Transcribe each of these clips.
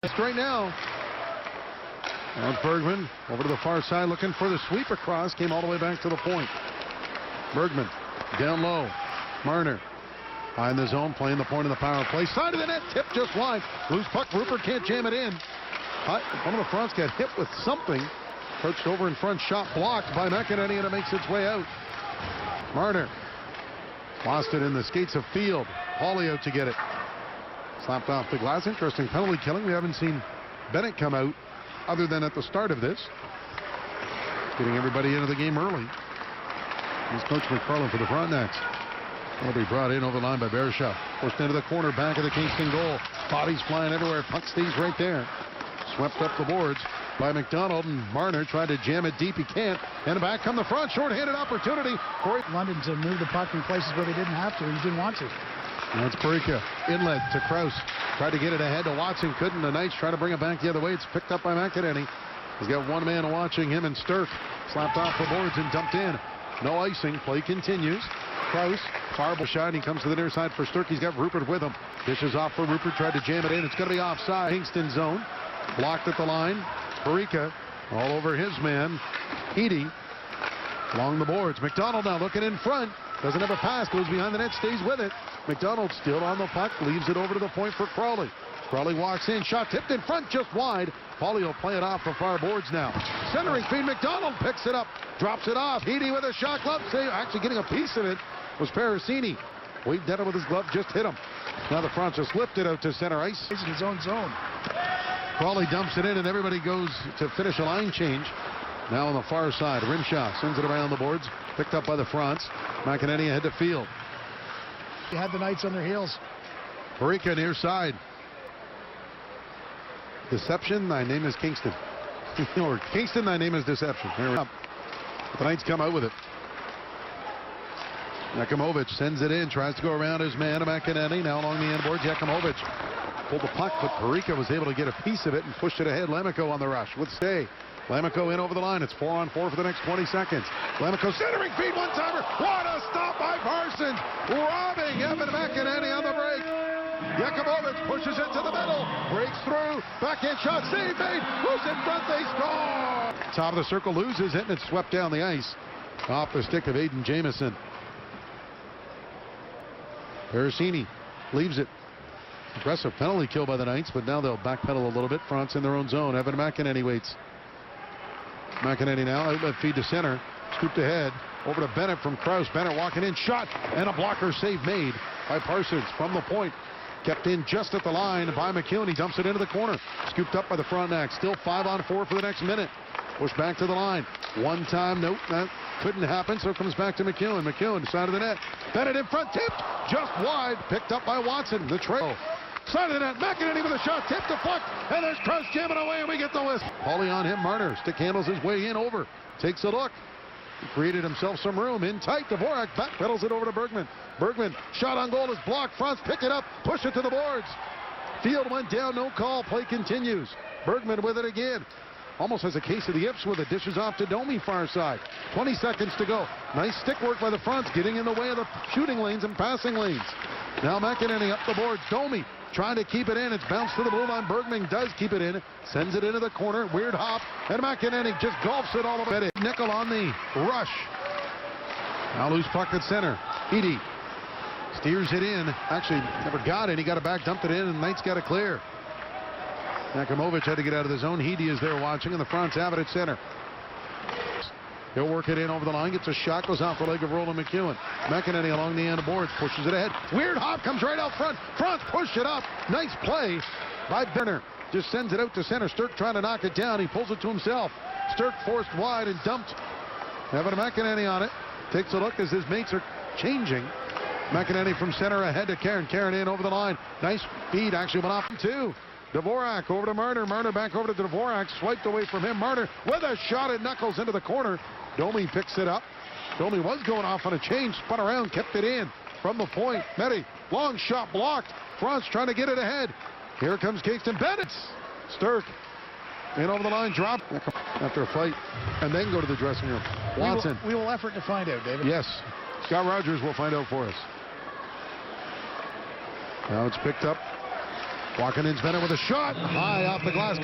Right now. Now Bergman over to the far side looking for the sweep across. Came all the way back to the point. Bergman down low. Marner behind the zone playing the point of the power play. Side of the net. Tip just wide. Loose puck. Rupert can't jam it in. One of the fronts got hit with something. Perched over in front. Shot blocked by McEneny and it makes its way out. Marner lost it in the skates of Field. Paulie out to get it. Slapped off the glass. Interesting penalty killing. We haven't seen Bennett come out other than at the start of this. Getting everybody into the game early. Here's Coach McFarland for the Frontenacs. Will be brought in over the line by Barisha. Pushed into the corner, back of the Kingston goal. Bodies flying everywhere. Puck stays right there. Swept up the boards by McDonald, and Marner tried to jam it deep. He can't. And back come the front. Short-handed opportunity. London to move the puck in places where they didn't have to. He didn't want to. That's Parika. Inlet to Krause. Tried to get it ahead to Watson. Couldn't. The Knights try to bring it back the other way. It's picked up by McEneny. He's got one man watching him, and Sturck slapped off the boards and dumped in. No icing. Play continues. Krause, horrible shot. He comes to the near side for Sturck. He's got Rupert with him. Dishes off for Rupert. Tried to jam it in. It's going to be offside. Kingston zone. Blocked at the line. Parika all over his man. Edie along the boards. McDonald now looking in front. Doesn't have a pass. Goes behind the net. Stays with it. McDonald still on the puck. Leaves it over to the point for Crawley. Crawley walks in. Shot tipped in front just wide. Paulie will play it off the far boards now. Centering feed. McDonald picks it up. Drops it off. Edie with a shot glove save. Actually getting a piece of it was Parasini. Waved at him with his glove. Just hit him. Now the front just lifted out to center ice. He's in his own zone. Crawley dumps it in and everybody goes to finish a line change. Now on the far side. Rimshaw sends it around the boards. Picked up by the Fronts. McEneny ahead to Field. He had the Knights on their heels. Parika near side. Deception, thy name is Kingston. Or Kingston, thy name is Deception. Here we go. The Knights come out with it. Yakimovic sends it in, tries to go around his man to McEneny. Now along the end boards, Yakimovic pulled the puck, but Parika was able to get a piece of it and pushed it ahead. Lemico on the rush with stay. Lemico in over the line. It's 4-on-4 for the next 20 seconds. Lemico centering feed, one-timer. What a stop by Parsons. Robbing Evan McEneny on the break. Yakimovic pushes it to the middle. Breaks through. Backhand shot. Save made. Who's in front? They score. Top of the circle loses it, and it's swept down the ice. Off the stick of Aiden Jamieson. Parasini leaves it. Aggressive penalty kill by the Knights, but now they'll backpedal a little bit. France in their own zone. Evan McEneny waits. McEneny now outlet feed to center. Scooped ahead. Over to Bennett from Krause. Bennett walking in. Shot. And a blocker save made by Parsons from the point. Kept in just at the line by McEwen. He dumps it into the corner. Scooped up by the Frontenacs. Still 5-on-4 for the next minute. Pushed back to the line. One time. Nope. That couldn't happen. So it comes back to McEwen. McEwen side of the net. Bennett in front. Tipped. Just wide. Picked up by Watson. The trail. Side of the net. McEneny with a shot. Tipped the puck. And there's Krause jamming away. And we get the whistle. Paulie on him. Marner. Stick handles his way in over. Takes a look. He created himself some room. In tight. Dvorak backpedals it over to Bergman. Bergman. Shot on goal is blocked. Franz pick it up. Push it to the boards. Field went down. No call. Play continues. Bergman with it again. Almost has a case of the yips with it. Dishes off to Domi far side. 20 seconds to go. Nice stick work by the Fronts. Getting in the way of the shooting lanes and passing lanes. Now McEneny up the boards. Domi trying to keep it in. It's bounced to the blue line. Bergman does keep it in. Sends it into the corner. Weird hop. And McEneny just golfs it all the way. Nickel on the rush. Now loose puck at center. Edie steers it in. Actually never got it. He got it back, dumped it in, and Knights got it clear. Yakimovic had to get out of the zone. Heedy is there watching, and the Fronts have it at center. He'll work it in over the line. Gets a shot. Goes off the leg of Roland McEwen. McEneny along the end of boards. Pushes it ahead. Weird hop. Comes right out front. Fronts push it up. Nice play by Benner. Just sends it out to center. Sturck trying to knock it down. He pulls it to himself. Sturck forced wide and dumped. Evan McEneny on it. Takes a look as his mates are changing. McEneny from center ahead to Karen. Karen in over the line. Nice feed. Actually went off two. Dvorak over to Marner. Marner back over to Dvorak. Swiped away from him. Marner with a shot at knuckles into the corner. Domi picks it up. Domi was going off on a change. Spun around. Kept it in from the point. Medi. Long shot blocked. Franz trying to get it ahead. Here comes Kingston. Bennett. Sturck. In over the line. Drop after a fight. And then go to the dressing room. Watson. We will effort to find out, David. Yes. Scott Rogers will find out for us. Now it's picked up Walking in, Bennett with a shot. High off the glass.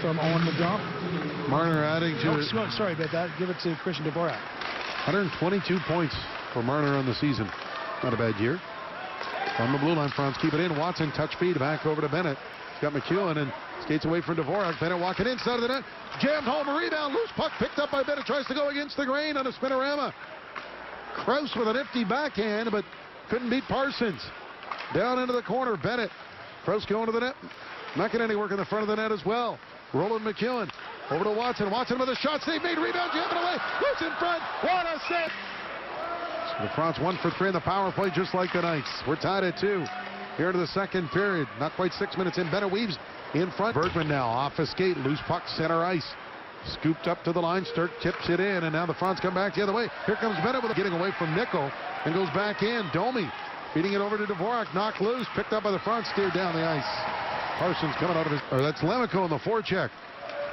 From Owen McDonald. Marner adding to Sorry about that. Give it to Christian Dvorak. 122 points for Marner on the season. Not a bad year. From the blue line, Franz keep it in. Watson touch feed back over to Bennett. He's got McEwen and skates away from Dvorak. Bennett walking inside of the net. Jammed home, a rebound. Loose puck picked up by Bennett. Tries to go against the grain on a spinorama. Krause with a nifty backhand, but couldn't beat Parsons. Down into the corner, Bennett. Krause going to the net. McEneny working the front of the net as well. Roland McEwen over to Watson. Watson with a shot. Save made. Rebound. Jam it away. Loose in front. What a save. So the Fronts 1 for 3 in the power play, just like the Knights. We're tied at 2 here to the second period. Not quite 6 minutes in. Bennett weaves in front. Bergman now off a skate. Loose puck center ice. Scooped up to the line. Sturk tips it in, and now the Fronts come back the other way. Here comes Bennett with getting away from Nickel and goes back in. Domi feeding it over to Dvorak. Knocked loose. Picked up by the Fronts. Steered down the ice. Parsons coming out of his... Or that's Lemico in the forecheck.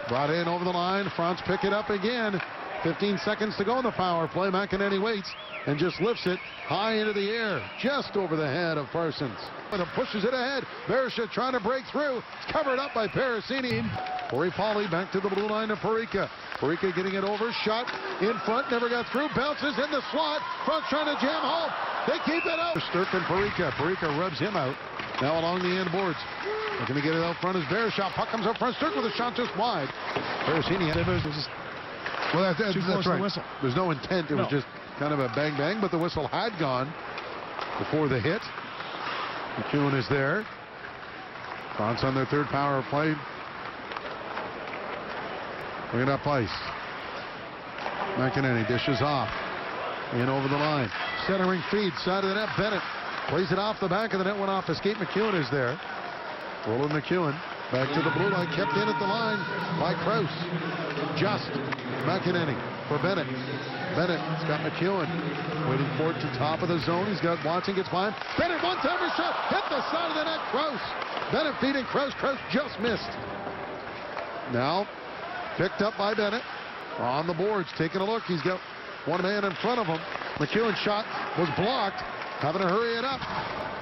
Brought in over the line. Fronts pick it up again. 15 seconds to go in the power play. McEneny waits and just lifts it high into the air, just over the head of Parsons. And it pushes it ahead. Berisha trying to break through. It's covered up by Pericini. Corey Pauly back to the blue line to Parika. Parika getting it over. Shot in front. Never got through. Bounces in the slot. Front trying to jam home. They keep it out. Sturk and Parika. Parika rubs him out. Now along the end boards. Looking to get it out front is Berisha. Puck comes up front. Sturk with a shot just wide. Pericini had it. Well, that's right. Whistle. There's no intent. It was just kind of a bang-bang, but the whistle had gone before the hit. McEwen is there. Fronts on their third power play. Bringing up ice. McEneny dishes off. In over the line. Centering feed. Side of the net. Bennett plays it off the back of the net. Went off escape. McEwen is there. Roland McEwen. Back to the blue line. Kept in at the line by Krause. Just McEneny for Bennett. Bennett's got McEwen waiting for it to top of the zone. He's got Watson, gets by him. Bennett one-timer shot, hit the side of the net. Krause. Bennett feeding Krause. Krause just missed. Now picked up by Bennett on the boards. Taking a look. He's got one man in front of him. McEwen's shot was blocked. Having to hurry it up.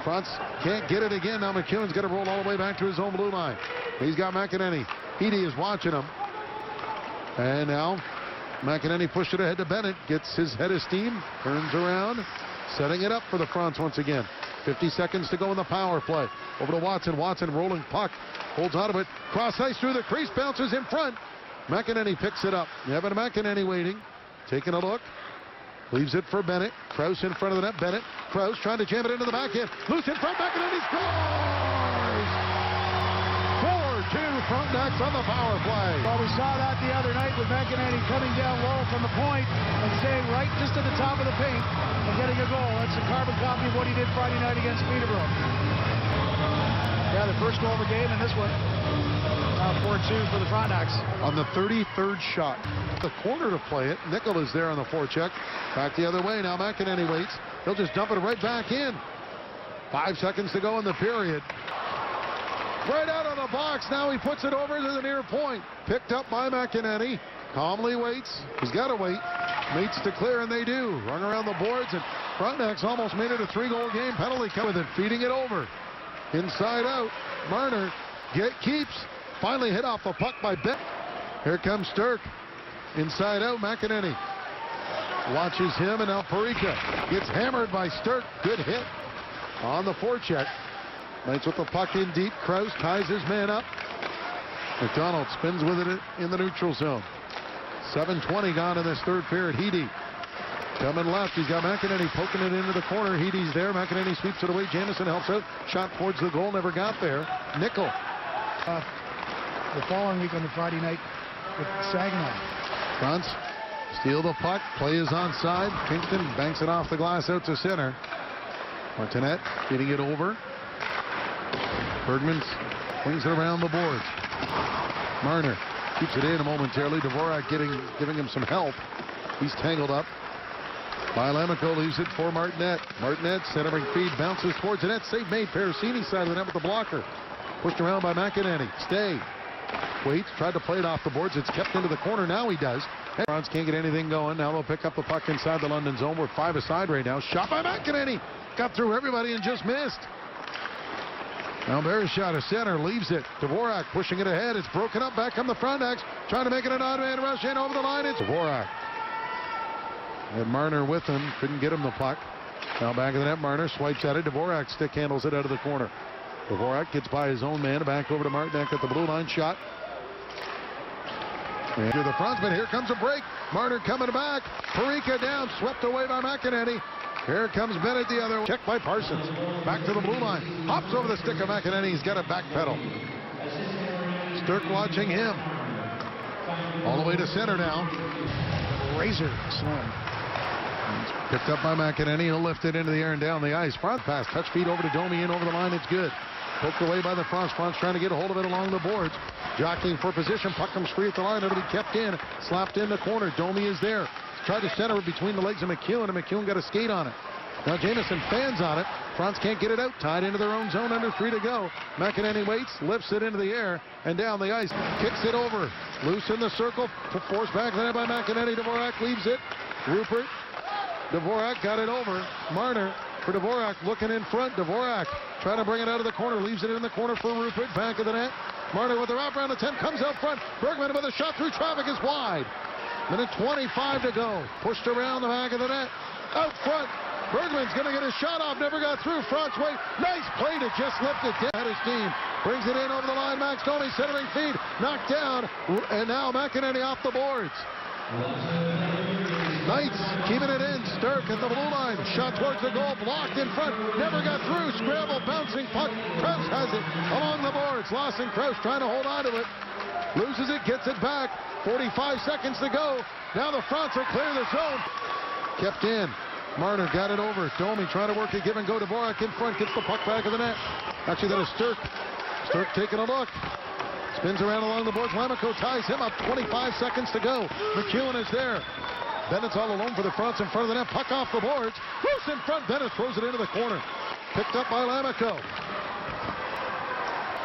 Fronts can't get it again. Now McEwen's got to roll all the way back to his own blue line. He's got McEneny. Edie is watching him. And now McEneny pushed it ahead to Bennett. Gets his head of steam. Turns around. Setting it up for the Fronts once again. 50 seconds to go in the power play. Over to Watson. Watson rolling puck. Holds out of it. Cross ice through the crease. Bounces in front. McEneny picks it up. Evan McEneny waiting. Taking a look. Leaves it for Bennett. Krause in front of the net. Bennett. Krause trying to jam it into the backhand. Loose in front. McEneny scores! 4-2 Frontenacs on the power play. Well, we saw that the other night with McEneny coming down low from the point and staying right just at the top of the paint and getting a goal. That's a carbon copy of what he did Friday night against Peterborough. Yeah, the first goal of the game and this one. Now 4-2 for the Frontenacs. On the 33rd shot. The corner to play it. Nickel is there on the forecheck. Back the other way. Now McEneny waits. He'll just dump it right back in. 5 seconds to go in the period. Right out of the box. Now he puts it over to the near point. Picked up by McEneny. Calmly waits. He's got to wait. Mates to clear, and they do. Run around the boards, and Frontenacs almost made it a 3-goal game. Penalty coming with it, feeding it over. Inside out. Marner keeps. Finally hit off the puck by Beck. Here comes Sturk. Inside out, McEneny. Watches him, and now Parika gets hammered by Sturk. Good hit on the forecheck. Knights with the puck in deep. Krause ties his man up. McDonald spins with it in the neutral zone. 7:20 gone in this third period. Heedy coming left. He's got McEneny poking it into the corner. Heedy's there. McEneny sweeps it away. Jamison helps out. Shot towards the goal. Never got there. Nickel. The following week on the Friday night with Saginaw. Fronts steal the puck. Play is onside. Kingston banks it off the glass out to center. Martinet getting it over. Bergman swings it around the boards. Marner keeps it in momentarily. Dvorak giving him some help. He's tangled up. By Lemico leaves it for Martinet. Martinet centering feed bounces towards the net. Save made. Pericini side of the net with the blocker. Pushed around by McEneny. Stay. Waits. Tried to play it off the boards. It's kept into the corner. Now he does. Bronze can't get anything going. Now they'll pick up the puck inside the London zone. We're 5 aside right now. Shot by McEneny. Got through everybody and just missed. Now Barry's shot at center, leaves it. Dvorak pushing it ahead. It's broken up. Back come the Frontenacs, trying to make it an odd-man rush in over the line. It's Dvorak. Had Marner with him, couldn't get him the puck. Now back of the net, Marner swipes at it. Dvorak stick handles it out of the corner. Dvorak gets by his own man, back over to Martinek at the blue line shot. And to the frontman, here comes a break. Marner coming back. Parika down, swept away by McEneny. Here comes Bennett the other way. Checked by Parsons. Back to the blue line. Hops over the stick of McEneny. He's got a back pedal. Sturck watching him. All the way to center now. Razor slam. Picked up by McEneny. He'll lift it into the air and down the ice. Front pass. Touch feed over to Domi in over the line. It's good. Poked away by the Fronts. Fronts trying to get a hold of it along the boards. Jockeying for position. Puck comes free at the line. It'll be kept in. Slapped in the corner. Domi is there. Tried to center it between the legs of McEwen, and McEwen got a skate on it. Now Jamieson fans on it. Fronts can't get it out. Tied into their own zone. Under 3 to go. McEneny waits. Lifts it into the air and down the ice. Kicks it over. Loose in the circle. Forced back there by McEneny. Dvorak leaves it. Rupert. Dvorak got it over. Marner for Dvorak looking in front. Dvorak trying to bring it out of the corner. Leaves it in the corner for Rupert. Back of the net. Marner with the wrap around the 10. Comes out front. Bergman with a shot through traffic is wide. Minute 25 to go. Pushed around the back of the net. Out front. Bergman's going to get a shot off. Never got through. Front's way. Nice play to just lift it down. His team brings it in over the line. Max Domi centering feed. Knocked down. And now McEneny off the boards. Knights keeping it in. Sturck at the blue line. Shot towards the goal. Blocked in front. Never got through. Scramble. Bouncing puck. Krause has it along the boards. Lawson Krause trying to hold on to it. Loses it. Gets it back. 45 seconds to go. Now the Fronts will clear the zone. Kept in. Marner got it over. Domi trying to work a give and go. Dvorak in front. Gets the puck back of the net. Actually, that is Sturck. Sturck taking a look. Spins around along the boards. Lamico ties him up. 25 seconds to go. McEwen is there. Bennett's all alone for the Fronts in front of the net. Puck off the boards. Loose in front. Bennett throws it into the corner. Picked up by Lamico.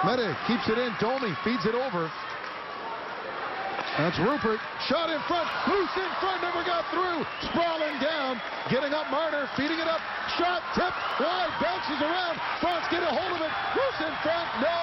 Mete keeps it in. Domi feeds it over. That's Rupert. Shot in front. Loose in front. Never got through. Sprawling down. Getting up Marner. Feeding it up. Shot. Tip. Wide. Bounces around. Fronts get a hold of it. Loose in front. No.